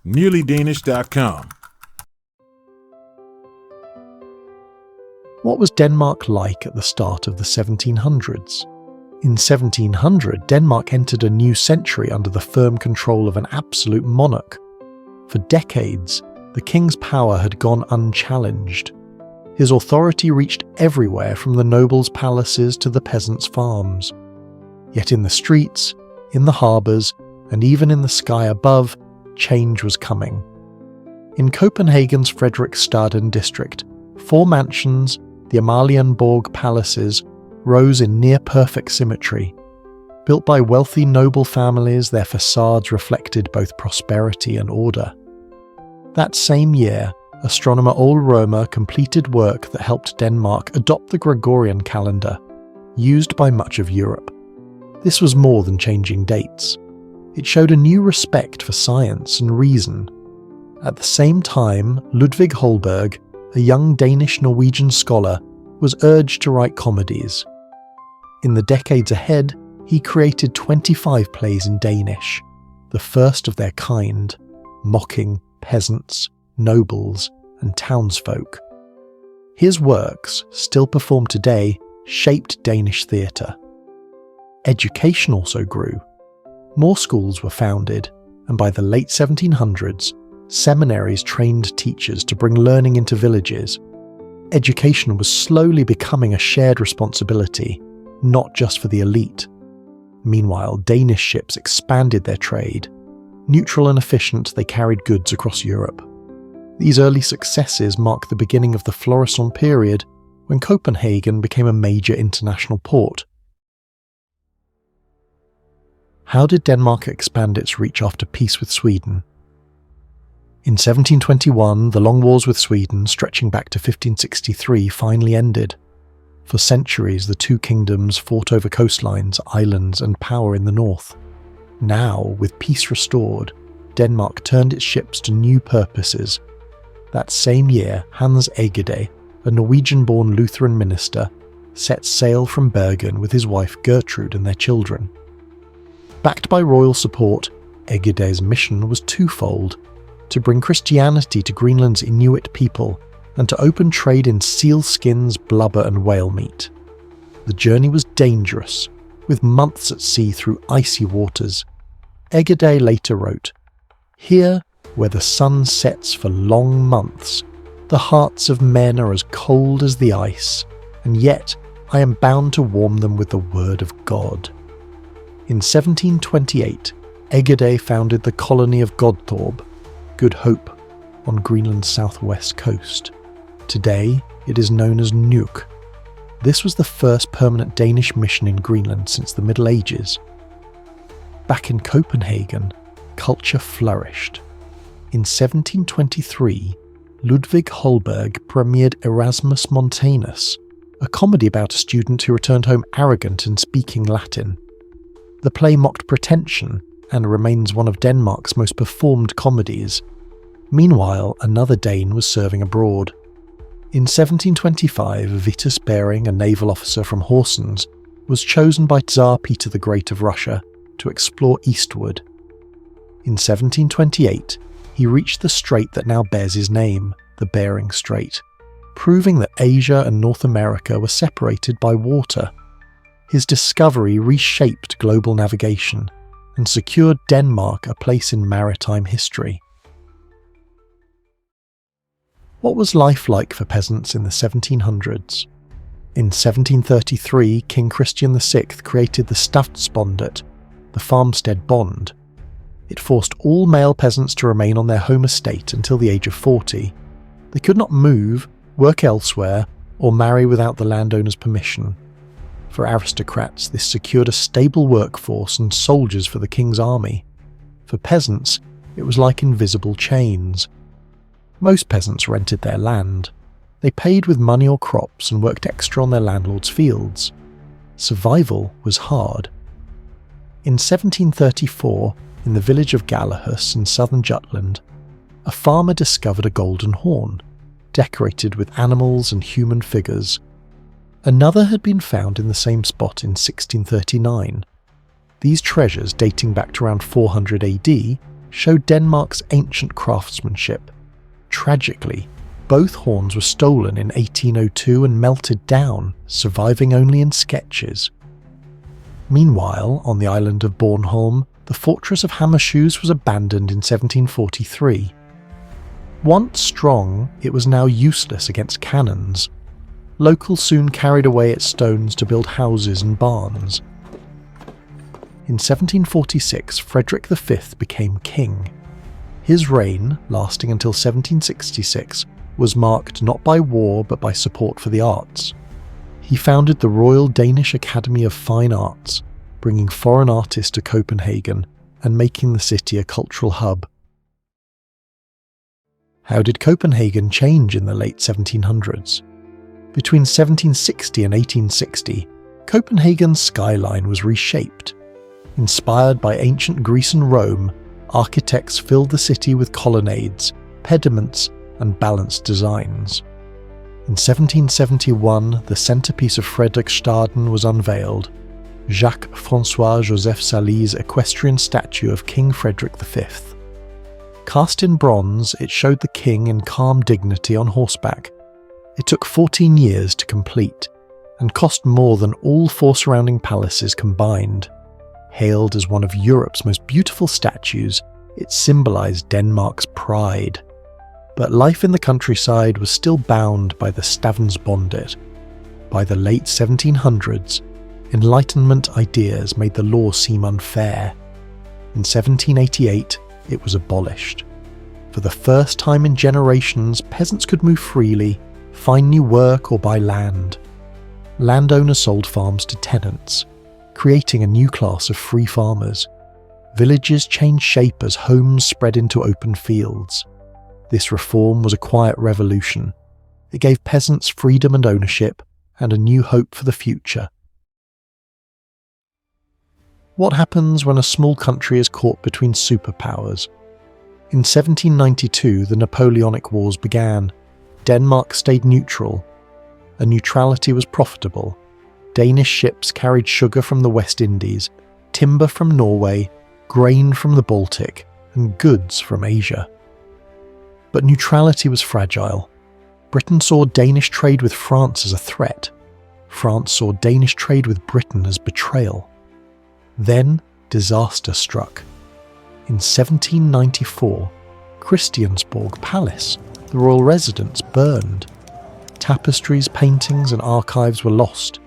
nearlydanish.com. What was Denmark like at the start of the 1700s? In 1700, Denmark entered a new century under the firm control of an absolute monarch. For decades, the king's power had gone unchallenged. His authority reached everywhere from the nobles' palaces to the peasants' farms. Yet in the streets, in the harbours, and even in the sky above, change was coming. In Copenhagen's Frederiksstaden district, 4 mansions, the Amalienborg palaces, rose in near-perfect symmetry. Built by wealthy noble families, their facades reflected both prosperity and order. That same year, astronomer Ole Rømer completed work that helped Denmark adopt the Gregorian calendar, used by much of Europe. This was more than changing dates. It showed a new respect for science and reason. At the same time, Ludvig Holberg, a young Danish-Norwegian scholar, was urged to write comedies. In the decades ahead, he created 25 plays in Danish, the first of their kind, mocking peasants, nobles, and townsfolk. His works, still performed today, shaped Danish theatre. Education also grew. More schools were founded, and by the late 1700s, seminaries trained teachers to bring learning into villages. Education was slowly becoming a shared responsibility, not just for the elite. Meanwhile, Danish ships expanded their trade. Neutral and efficient, they carried goods across Europe. These early successes mark the beginning of the Florissant period, when Copenhagen became a major international port. How did Denmark expand its reach after peace with Sweden? In 1721, the long wars with Sweden, stretching back to 1563, finally ended. For centuries, the two kingdoms fought over coastlines, islands, and power in the north. Now, with peace restored, Denmark turned its ships to new purposes. That same year, Hans Egede, a Norwegian-born Lutheran minister, set sail from Bergen with his wife Gertrude and their children. Backed by royal support, Egede's mission was twofold: to bring Christianity to Greenland's Inuit people, and to open trade in seal skins, blubber and whale meat. The journey was dangerous, with months at sea through icy waters. Egede later wrote, "Here, where the sun sets for long months, the hearts of men are as cold as the ice, and yet I am bound to warm them with the word of God." In 1728, Egede founded the colony of Godthorpe, Good Hope, on Greenland's southwest coast. Today, it is known as Nuuk. This was the first permanent Danish mission in Greenland since the Middle Ages. Back in Copenhagen, culture flourished. In 1723, Ludvig Holberg premiered Erasmus Montanus, a comedy about a student who returned home arrogant and speaking Latin. The play mocked pretension and remains one of Denmark's most performed comedies. Meanwhile, another Dane was serving abroad. In 1725, Vitus Bering, a naval officer from Horsens, was chosen by Tsar Peter the Great of Russia to explore eastward. In 1728, he reached the strait that now bears his name, the Bering Strait, proving that Asia and North America were separated by water. His discovery reshaped global navigation and secured Denmark a place in maritime history. What was life like for peasants in the 1700s? In 1733, King Christian VI created the Stavnsbondet, the farmstead bond. It forced all male peasants to remain on their home estate until the age of 40. They could not move, work elsewhere, or marry without the landowner's permission. For aristocrats, this secured a stable workforce and soldiers for the king's army. For peasants, it was like invisible chains. Most peasants rented their land. They paid with money or crops and worked extra on their landlord's fields. Survival was hard. In 1734, in the village of Galahus in southern Jutland, a farmer discovered a golden horn, decorated with animals and human figures. Another had been found in the same spot in 1639. These treasures, dating back to around 400 AD, showed Denmark's ancient craftsmanship. Tragically, both horns were stolen in 1802 and melted down, surviving only in sketches. Meanwhile, on the island of Bornholm, the fortress of Hammershoes was abandoned in 1743. Once strong, it was now useless against cannons. Locals soon carried away its stones to build houses and barns. In 1746, Frederick V became king. His reign, lasting until 1766, was marked not by war but by support for the arts. He founded the Royal Danish Academy of Fine Arts, bringing foreign artists to Copenhagen and making the city a cultural hub. How did Copenhagen change in the late 1700s? Between 1760 and 1860, Copenhagen's skyline was reshaped. Inspired by ancient Greece and Rome, architects filled the city with colonnades, pediments, and balanced designs. In 1771, the centrepiece of Frederiksstaden was unveiled, Jacques-François Joseph Sally's equestrian statue of King Frederick V. Cast in bronze, it showed the king in calm dignity on horseback. It took 14 years to complete, and cost more than all four surrounding palaces combined. Hailed as one of Europe's most beautiful statues, it symbolised Denmark's pride. But life in the countryside was still bound by the Stavnsbåndet. By the late 1700s, Enlightenment ideas made the law seem unfair. In 1788, it was abolished. For the first time in generations, peasants could move freely, find new work or buy land. Landowners sold farms to tenants, creating a new class of free farmers. Villages changed shape as homes spread into open fields. This reform was a quiet revolution. It gave peasants freedom and ownership, and a new hope for the future. What happens when a small country is caught between superpowers? In 1792, the Napoleonic Wars began. Denmark stayed neutral. A neutrality was profitable. Danish ships carried sugar from the West Indies, timber from Norway, grain from the Baltic, and goods from Asia. But neutrality was fragile. Britain saw Danish trade with France as a threat. France saw Danish trade with Britain as betrayal. Then disaster struck. In 1794, Christiansborg Palace, the royal residence, burned. Tapestries, paintings, and archives were lost.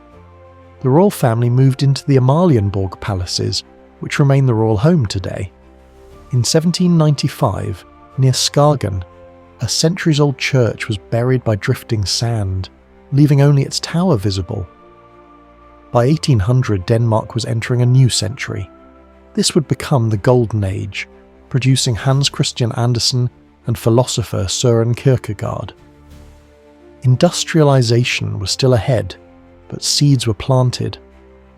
The royal family moved into the Amalienborg palaces, which remain the royal home today. In 1795, near Skagen, a centuries-old church was buried by drifting sand, leaving only its tower visible. By 1800, Denmark was entering a new century. This would become the Golden Age, producing Hans Christian Andersen and philosopher Søren Kierkegaard. Industrialization was still ahead, but seeds were planted.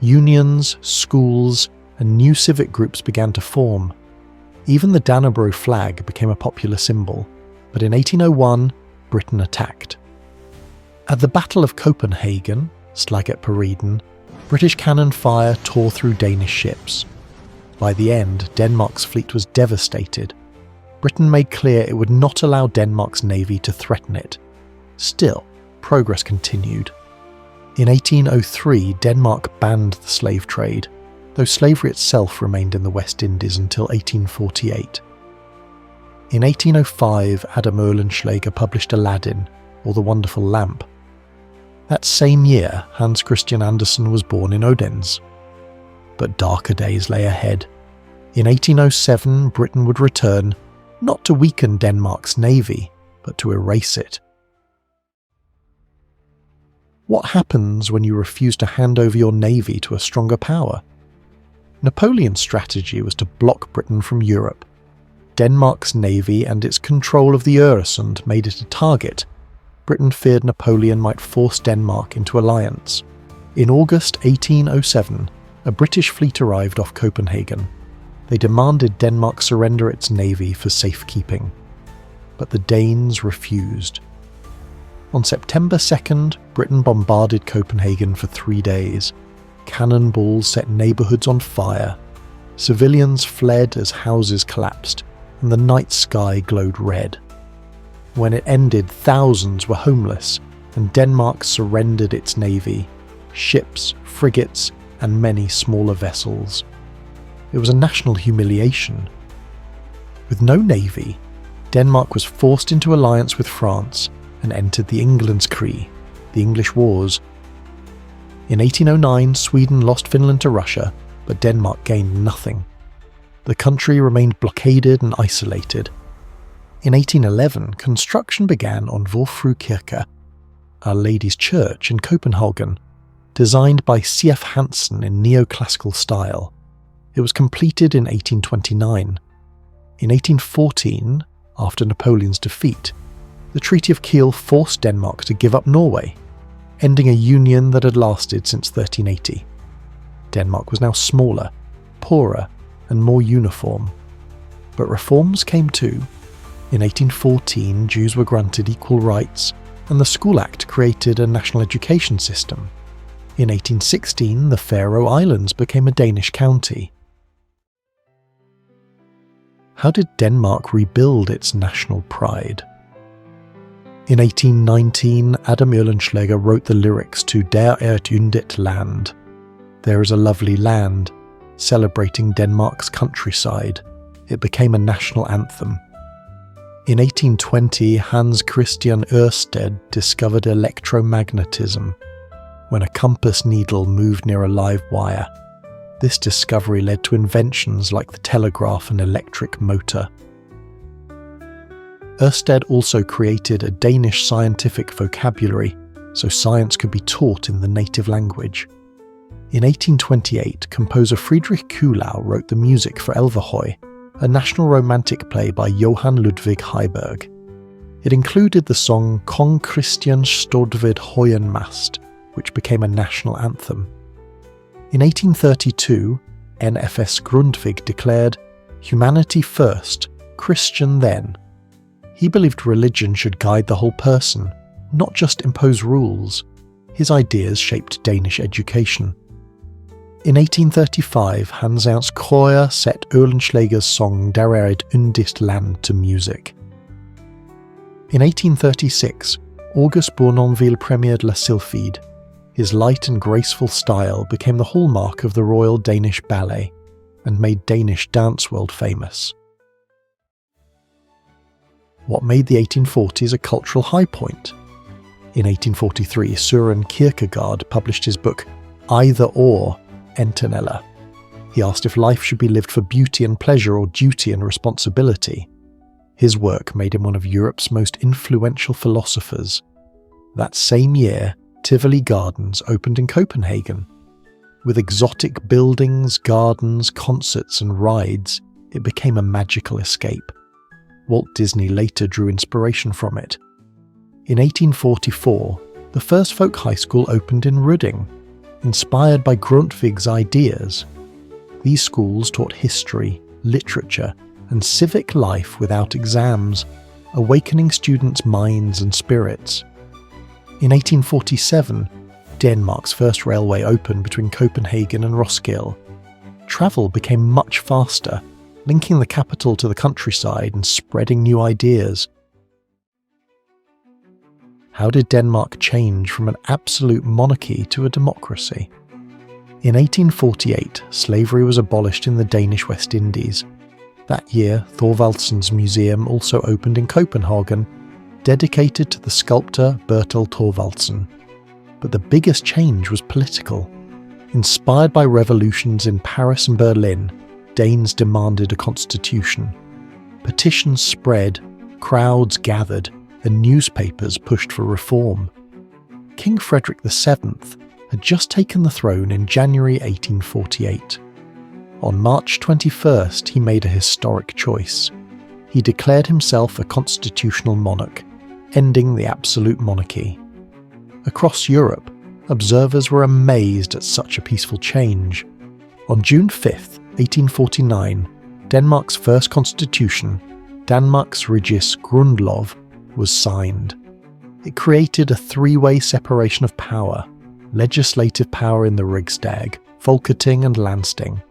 Unions, schools, and new civic groups began to form. Even the Dannebrog flag became a popular symbol, but in 1801, Britain attacked. At the Battle of Copenhagen, Slaget på Reden, British cannon fire tore through Danish ships. By the end, Denmark's fleet was devastated. Britain made clear it would not allow Denmark's navy to threaten it. Still, progress continued. In 1803, Denmark banned the slave trade, though slavery itself remained in the West Indies until 1848. In 1805, Adam Oehlenschläger published Aladdin, or The Wonderful Lamp. That same year, Hans Christian Andersen was born in Odense. But darker days lay ahead. In 1807, Britain would return, not to weaken Denmark's navy, but to erase it. What happens when you refuse to hand over your navy to a stronger power? Napoleon's strategy was to block Britain from Europe. Denmark's navy and its control of the Øresund made it a target. Britain feared Napoleon might force Denmark into alliance. In August 1807, a British fleet arrived off Copenhagen. They demanded Denmark surrender its navy for safekeeping. But the Danes refused. On September 2nd, Britain bombarded Copenhagen for 3 days. Cannonballs set neighbourhoods on fire. Civilians fled as houses collapsed, and the night sky glowed red. When it ended, thousands were homeless, and Denmark surrendered its navy, ships, frigates, and many smaller vessels. It was a national humiliation. With no navy, Denmark was forced into alliance with France and entered the Englandskrig, the English Wars. In 1809, Sweden lost Finland to Russia, but Denmark gained nothing. The country remained blockaded and isolated. In 1811, construction began on Vor Frue Kirke, Our Lady's Church in Copenhagen, designed by C.F. Hansen in neoclassical style. It was completed in 1829. In 1814, after Napoleon's defeat, the Treaty of Kiel forced Denmark to give up Norway, ending a union that had lasted since 1380. Denmark was now smaller, poorer, and more uniform. But reforms came too. In 1814, Jews were granted equal rights, and the School Act created a national education system. In 1816, the Faroe Islands became a Danish county. How did Denmark rebuild its national pride? In 1819, Adam Oehlenschläger wrote the lyrics to Der et yndet land, There is a lovely land, celebrating Denmark's countryside. It became a national anthem. In 1820, Hans Christian Ørsted discovered electromagnetism, when a compass needle moved near a live wire. This discovery led to inventions like the telegraph and electric motor. Ørsted also created a Danish scientific vocabulary, so science could be taught in the native language. In 1828, composer Friedrich Kuhlau wrote the music for Elverhøj, a national romantic play by Johann Ludvig Heiberg. It included the song Kong Christian stod ved Højen-mast, which became a national anthem. In 1832, NFS Grundtvig declared, "Humanity first, Christian then." He believed religion should guide the whole person, not just impose rules. His ideas shaped Danish education. In 1835, Hans Ounce Krøyer set Oehlenschläger's song Der er et yndigt land to music. In 1836, August Bournonville premiered La Sylphide. His light and graceful style became the hallmark of the Royal Danish Ballet and made Danish dance world famous. What made the 1840s a cultural high point? In 1843, Søren Kierkegaard published his book Either Or, Entenella. He asked if life should be lived for beauty and pleasure or duty and responsibility. His work made him one of Europe's most influential philosophers. That same year, Tivoli Gardens opened in Copenhagen. With exotic buildings, gardens, concerts and rides, it became a magical escape. Walt Disney later drew inspiration from it. In 1844, the first folk high school opened in Rødding, inspired by Grundtvig's ideas. These schools taught history, literature, and civic life without exams, awakening students' minds and spirits. In 1847, Denmark's first railway opened between Copenhagen and Roskilde. Travel became much faster, linking the capital to the countryside and spreading new ideas. How did Denmark change from an absolute monarchy to a democracy? In 1848, slavery was abolished in the Danish West Indies. That year, Thorvaldsen's museum also opened in Copenhagen, dedicated to the sculptor Bertel Thorvaldsen. But the biggest change was political. Inspired by revolutions in Paris and Berlin, Danes demanded a constitution. Petitions spread, crowds gathered, and newspapers pushed for reform. King Frederick VII had just taken the throne in January 1848. On March 21st, he made a historic choice. He declared himself a constitutional monarch, ending the absolute monarchy. Across Europe, observers were amazed at such a peaceful change. On June 5th, 1849, Denmark's first constitution, Danmarks Regis Grundlov, was signed. It created a three-way separation of power: legislative power in the Riksdag, Folketing and Landsting,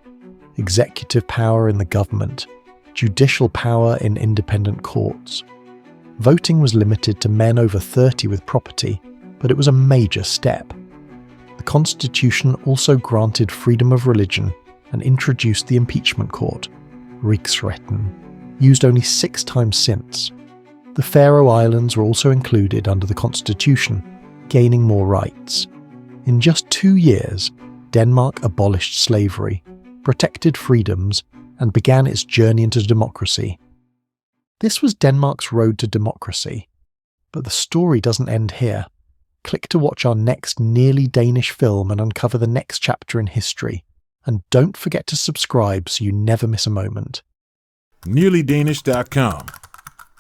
executive power in the government, judicial power in independent courts. Voting was limited to men over 30 with property, but it was a major step. The constitution also granted freedom of religion and introduced the impeachment court, Riksretten, used only 6 times since. The Faroe Islands were also included under the constitution, gaining more rights. In just 2 years, Denmark abolished slavery, protected freedoms, and began its journey into democracy. This was Denmark's road to democracy. But the story doesn't end here. Click to watch our next Nearly Danish film and uncover the next chapter in history. And don't forget to subscribe so you never miss a moment. NearlyDanish.com